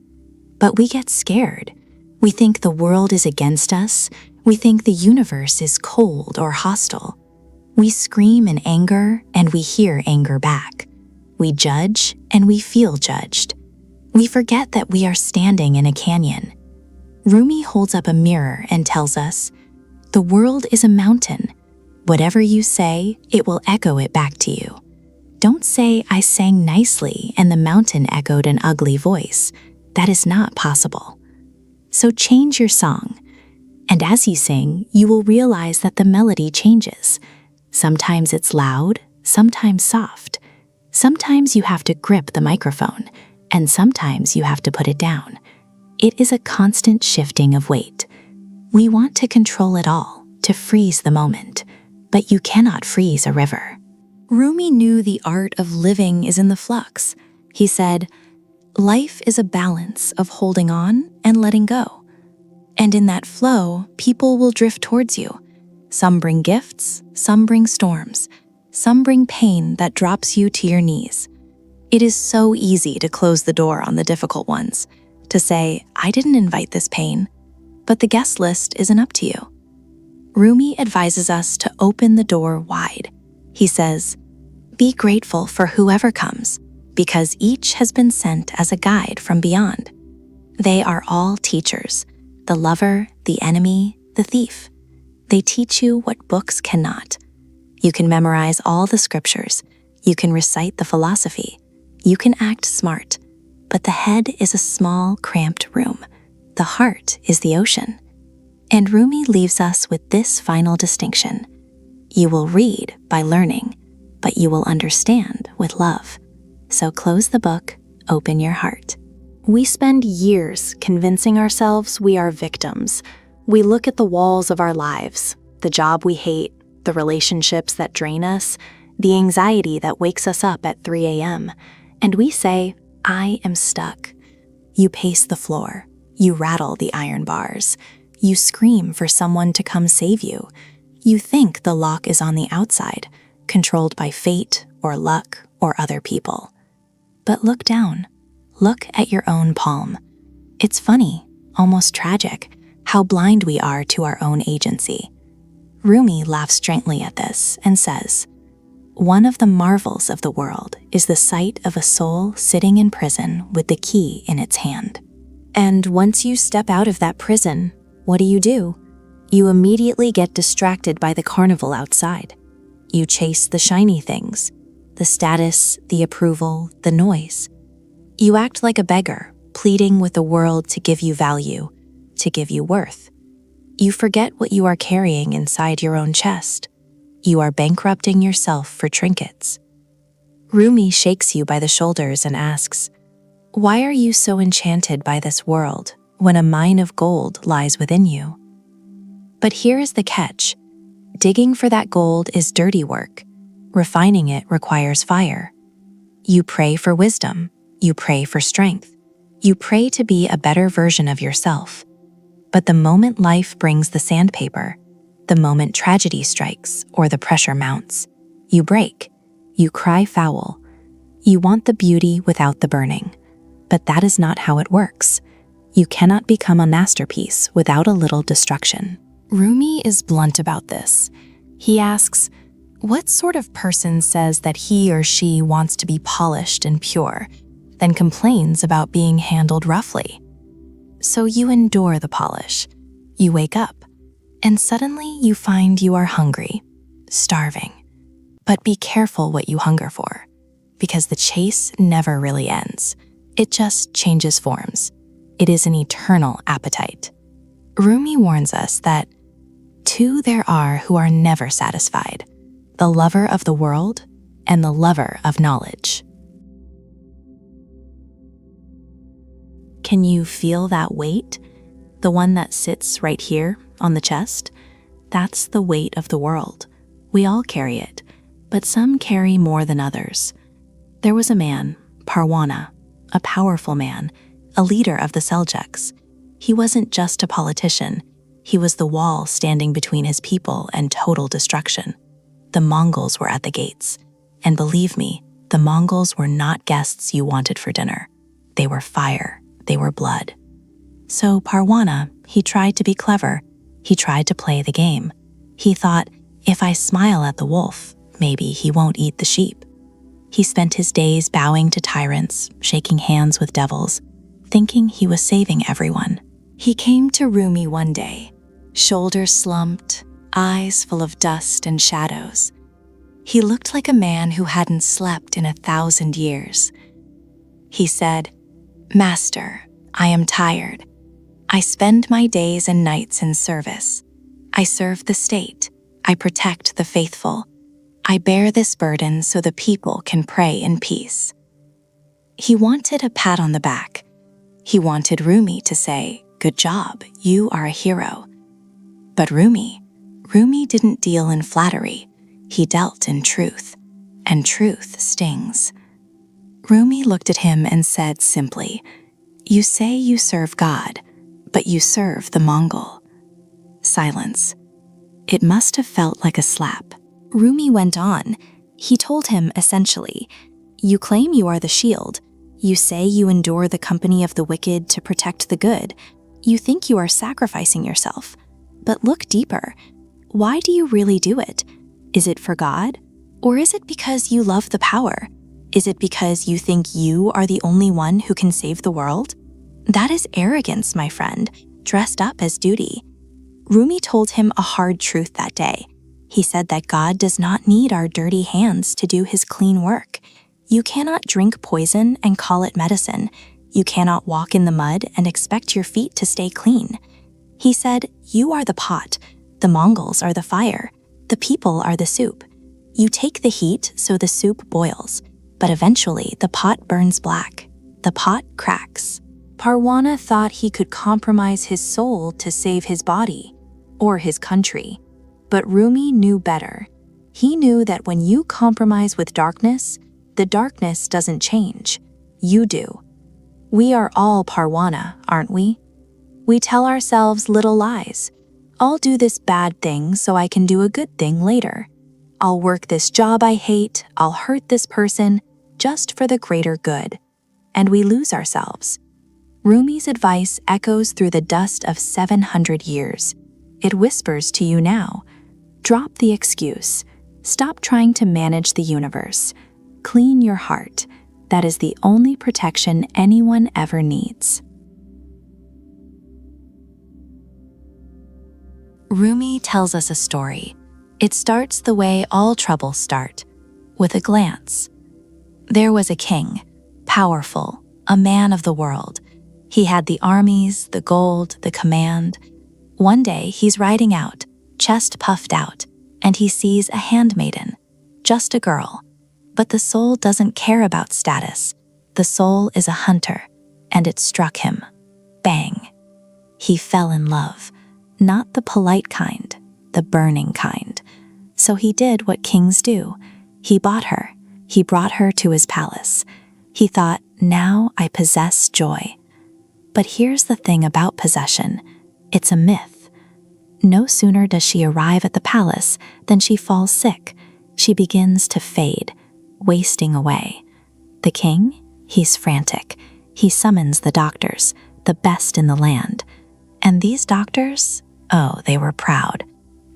Speaker 1: But we get scared. We think the world is against us. We think the universe is cold or hostile. We scream in anger and we hear anger back. We judge and we feel judged. We forget that we are standing in a canyon. Rumi holds up a mirror and tells us, the world is a mountain. Whatever you say, it will echo it back to you. Don't say, I sang nicely and the mountain echoed an ugly voice. That is not possible. So change your song. And as you sing, you will realize that the melody changes. Sometimes it's loud, sometimes soft. Sometimes you have to grip the microphone, and sometimes you have to put it down. It is a constant shifting of weight. We want to control it all, to freeze the moment, but you cannot freeze a river. Rumi knew the art of living is in the flux. He said, life is a balance of holding on and letting go. And in that flow, people will drift towards you. Some bring gifts, some bring storms, some bring pain that drops you to your knees. It is so easy to close the door on the difficult ones, to say, I didn't invite this pain, but the guest list isn't up to you. Rumi advises us to open the door wide, He says, "Be grateful for whoever comes, because each has been sent as a guide from beyond. They are all teachers, the lover, the enemy, the thief. They teach you what books cannot. You can memorize all the scriptures. You can recite the philosophy. You can act smart. But the head is a small, cramped room. The heart is the ocean." And Rumi leaves us with this final distinction. You will read by learning, but you will understand with love. So close the book, open your heart.
Speaker 2: We spend years convincing ourselves we are victims. We look at the walls of our lives, the job we hate, the relationships that drain us, the anxiety that wakes us up at 3 a.m., and we say, "I am stuck." You pace the floor. You rattle the iron bars. You scream for someone to come save you. You think the lock is on the outside, controlled by fate or luck or other people. But look down. Look at your own palm. It's funny, almost tragic, how blind we are to our own agency. Rumi laughs gently at this and says, "One of the marvels of the world is the sight of a soul sitting in prison with the key in its hand." And once you step out of that prison, what do? You immediately get distracted by the carnival outside. You chase the shiny things, the status, the approval, the noise. You act like a beggar, pleading with the world to give you value, to give you worth. You forget what you are carrying inside your own chest. You are bankrupting yourself for trinkets. Rumi shakes you by the shoulders and asks, "Why are you so enchanted by this world when a mine of gold lies within you?" But here is the catch. Digging for that gold is dirty work. Refining it requires fire. You pray for wisdom. You pray for strength. You pray to be a better version of yourself. But the moment life brings the sandpaper, the moment tragedy strikes or the pressure mounts, you break. You cry foul. You want the beauty without the burning. But that is not how it works. You cannot become a masterpiece without a little destruction. Rumi is blunt about this. He asks, what sort of person says that he or she wants to be polished and pure, then complains about being handled roughly? So you endure the polish. You wake up, and suddenly you find you are hungry, starving. But be careful what you hunger for, because the chase never really ends. It just changes forms. It is an eternal appetite. Rumi warns us that two there are who are never satisfied, the lover of the world and the lover of knowledge. Can you feel that weight? The one that sits right here on the chest? That's the weight of the world. We all carry it, but some carry more than others. There was a man, Parwana, a powerful man, a leader of the Seljuks. He wasn't just a politician. He was the wall standing between his people and total destruction. The Mongols were at the gates. And believe me, the Mongols were not guests you wanted for dinner. They were fire. They were blood. So Parwana, he tried to be clever. He tried to play the game. He thought, if I smile at the wolf, maybe he won't eat the sheep. He spent his days bowing to tyrants, shaking hands with devils, thinking he was saving everyone. He came to Rumi one day, shoulders slumped, eyes full of dust and shadows. He looked like a man who hadn't slept in 1,000 years. He said, "Master, I am tired. I spend my days and nights in service. I serve the state. I protect the faithful. I bear this burden so the people can pray in peace." He wanted a pat on the back. He wanted Rumi to say, "Good job, you are a hero." But Rumi didn't deal in flattery. He dealt in truth, and truth stings. Rumi looked at him and said simply, "You say you serve God, but you serve the Mongol." Silence. It must have felt like a slap. Rumi went on. He told him essentially, "You claim you are the shield. You say you endure the company of the wicked to protect the good. You think you are sacrificing yourself. But look deeper. Why do you really do it? Is it for God?
Speaker 1: Or is it because you love the power? Is it because you think you are the only one who can save the world? That is arrogance, my friend, dressed up as duty. Rumi told him a hard truth that day. He said that God does not need our dirty hands to do his clean work. You cannot drink poison and call it medicine. You cannot walk in the mud and expect your feet to stay clean. He said, you are the pot, the Mongols are the fire, the people are the soup. You take the heat so the soup boils, but eventually the pot burns black. The pot cracks. Parwana thought he could compromise his soul to save his body, or his country. But Rumi knew better. He knew that when you compromise with darkness, the darkness doesn't change. You do. We are all Parwana, aren't we? We tell ourselves little lies. I'll do this bad thing so I can do a good thing later. I'll work this job I hate, I'll hurt this person, just for the greater good. And we lose ourselves. Rumi's advice echoes through the dust of 700 years. It whispers to you now. Drop the excuse. Stop trying to manage the universe. Clean your heart. That is the only protection anyone ever needs. Rumi tells us a story. It starts the way all troubles start, with a glance. There was a king, powerful, a man of the world. He had the armies, the gold, the command. One day he's riding out, chest puffed out, and he sees a handmaiden, just a girl. But the soul doesn't care about status. The soul is a hunter, and it struck him. Bang. He fell in love, not the polite kind, the burning kind. So he did what kings do. He bought her. He brought her to his palace. He thought, now I possess joy. But here's the thing about possession. It's a myth. No sooner does she arrive at the palace than she falls sick. She begins to fade, wasting away. The king? He's frantic. He summons the doctors, the best in the land. And these doctors? Oh, they were proud.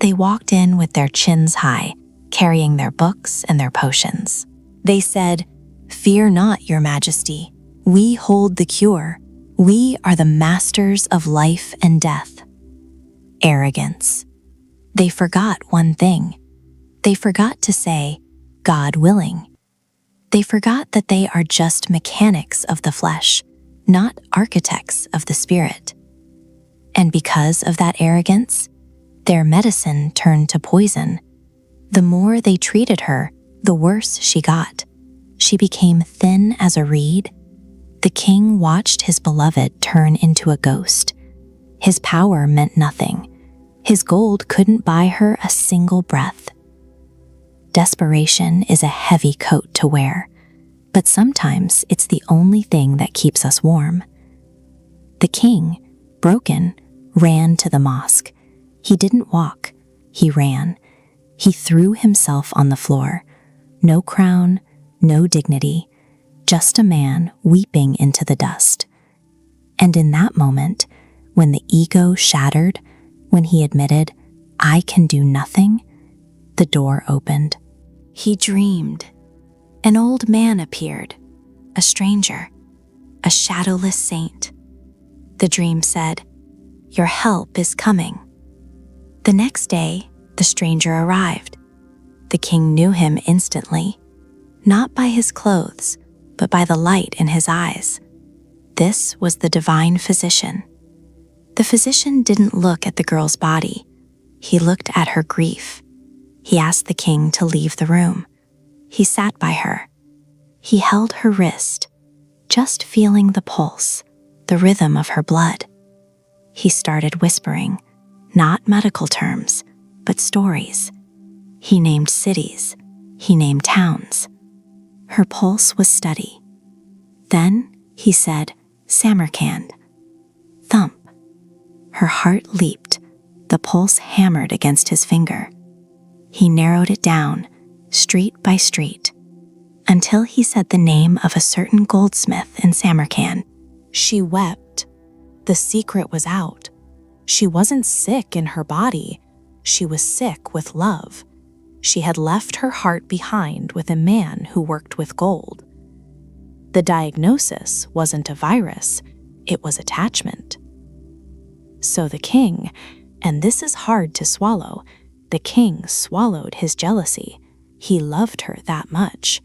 Speaker 1: They walked in with their chins high, carrying their books and their potions. They said, "Fear not, your majesty. We hold the cure. We are the masters of life and death." Arrogance. They forgot one thing. They forgot to say, "God willing." They forgot that they are just mechanics of the flesh, not architects of the spirit. And because of that arrogance, their medicine turned to poison. The more they treated her, the worse she got. She became thin as a reed. The king watched his beloved turn into a ghost. His power meant nothing. His gold couldn't buy her a single breath. Desperation is a heavy coat to wear, but sometimes it's the only thing that keeps us warm. The king, broken, ran to the mosque. He didn't walk, he ran. He threw himself on the floor. No crown, no dignity, just a man weeping into the dust. And in that moment, when the ego shattered, when he admitted, "I can do nothing," the door opened. He dreamed. An old man appeared, a stranger, a shadowless saint. The dream said, "Your help is coming." The next day, the stranger arrived. The king knew him instantly, not by his clothes, but by the light in his eyes. This was the divine physician. The physician didn't look at the girl's body. He looked at her grief. He asked the king to leave the room. He sat by her. He held her wrist, just feeling the pulse, the rhythm of her blood. He started whispering, not medical terms, but stories. He named cities. He named towns. Her pulse was steady. Then he said, "Samarkand." Thump. Her heart leaped. The pulse hammered against his finger. He narrowed it down, street by street, until he said the name of a certain goldsmith in Samarkand. She wept. The secret was out. She wasn't sick in her body. She was sick with love. She had left her heart behind with a man who worked with gold. The diagnosis wasn't a virus, it was attachment. So the king, and this is hard to swallow, the king swallowed his jealousy. He loved her that much.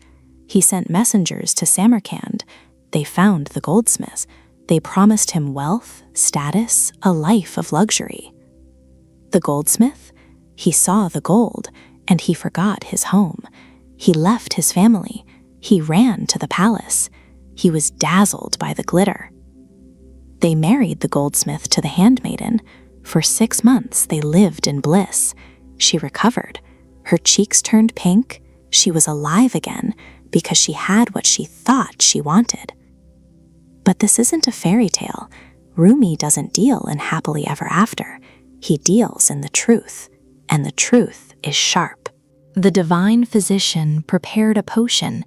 Speaker 1: He sent messengers to Samarkand. They found the goldsmiths. They promised him wealth, status, a life of luxury. The goldsmith? He saw the gold, and he forgot his home. He left his family. He ran to the palace. He was dazzled by the glitter. They married the goldsmith to the handmaiden. For 6 months they lived in bliss. She recovered. Her cheeks turned pink. She was alive again because she had what she thought she wanted. But this isn't a fairy tale. Rumi doesn't deal in happily ever after. He deals in the truth, and the truth is sharp. The divine physician prepared a potion,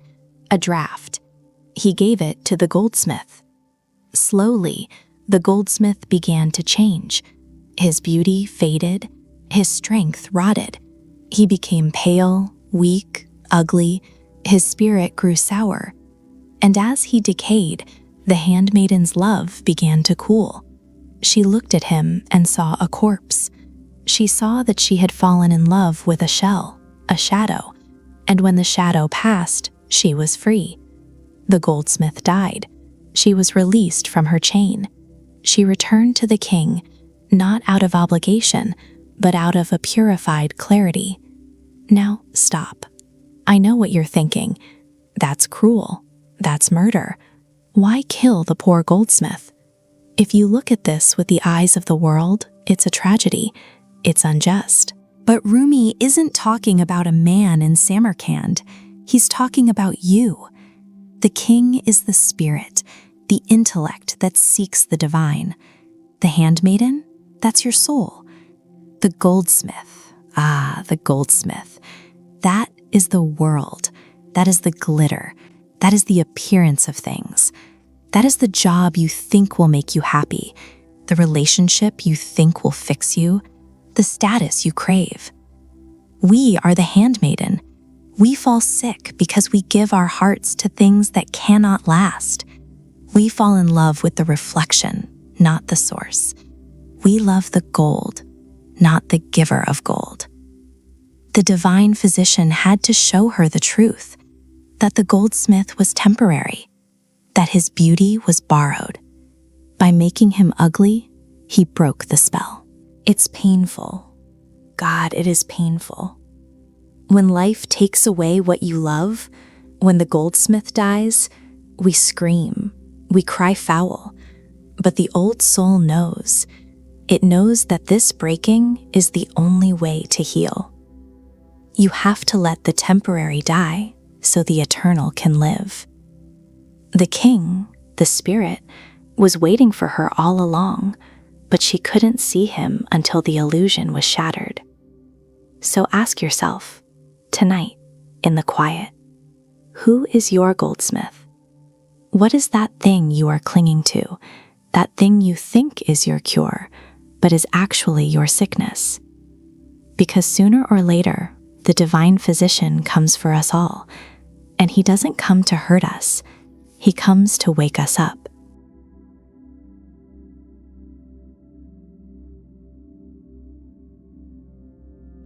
Speaker 1: a draught. He gave it to the goldsmith. Slowly, the goldsmith began to change. His beauty faded, his strength rotted. He became pale, weak, ugly. His spirit grew sour. And as he decayed, the handmaiden's love began to cool. She looked at him and saw a corpse. She saw that she had fallen in love with a shell, a shadow, and when the shadow passed, she was free. The goldsmith died. She was released from her chain. She returned to the king, not out of obligation, but out of a purified clarity. Now, stop. I know what you're thinking. That's cruel. That's murder. Why kill the poor goldsmith? If you look at this with the eyes of the world, it's a tragedy. It's unjust. But Rumi isn't talking about a man in Samarkand. He's talking about you. The king is the spirit, the intellect that seeks the divine. The handmaiden, that's your soul. The goldsmith, the goldsmith. That is the world. That is the glitter. That is the appearance of things. That is the job you think will make you happy, the relationship you think will fix you, the status you crave. We are the handmaiden. We fall sick because we give our hearts to things that cannot last. We fall in love with the reflection, not the source. We love the gold, not the giver of gold. The divine physician had to show her the truth, that the goldsmith was temporary, that his beauty was borrowed. By making him ugly, he broke the spell. It's painful. God, it is painful. When life takes away what you love, when the goldsmith dies, we scream, we cry foul. But the old soul knows. It knows that this breaking is the only way to heal. You have to let the temporary die so the eternal can live. The king, the spirit, was waiting for her all along, but she couldn't see him until the illusion was shattered. So ask yourself, tonight, in the quiet, who is your goldsmith? What is that thing you are clinging to, that thing you think is your cure, but is actually your sickness? Because sooner or later, the divine physician comes for us all, and he doesn't come to hurt us. He comes to wake us up.